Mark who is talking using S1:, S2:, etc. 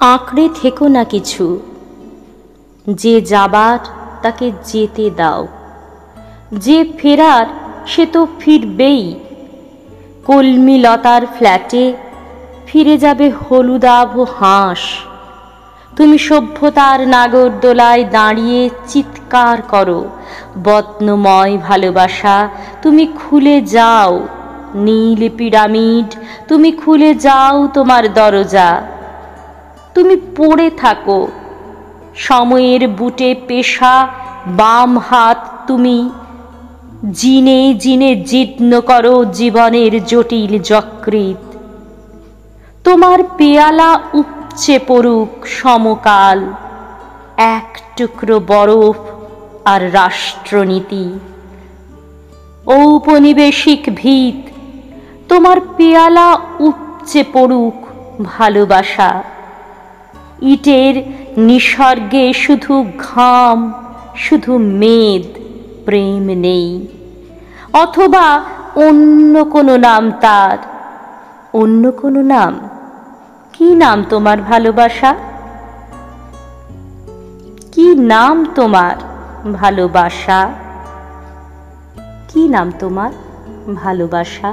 S1: আঁকড়ে থেকো না কিছু, যে যাবার তাকে যেতে দাও, যে ফেরার সে তো ফিরবেই। কলমি লতার ফ্ল্যাটে ফিরে যাবে হলুদাভ হাঁস। তুমি সভ্যতার নাগরদোলায় দাঁড়িয়ে চিৎকার করো, বদনময় ভালোবাসা তুমি খুলে যাও। নীল পিরামিড তুমি খুলে যাও তোমার দরজা। তুমি পড়ে থাকো সময়ের বুটে পেশা বাম হাত, তুমি জিনে জিনে জীর্ণ করো জীবনের জটিল যকৃৎ। তোমার পেয়ালা উপচে পড়ুক সমকাল, এক টুকরো বরফ আর রাষ্ট্রনীতি। ঔপনিবেশিক ভিত, তোমার পেয়ালা উপচে পড়ুক ভালোবাসা। ইটের নিসর্গে শুধু ঘাম, শুধু মেদ, প্রেম নেই। অথবা অন্য কোনো নাম তার, অন্য কোনো নাম। কি নাম তোমার ভালোবাসা? কি নাম তোমার ভালোবাসা? কি নাম তোমার ভালোবাসা?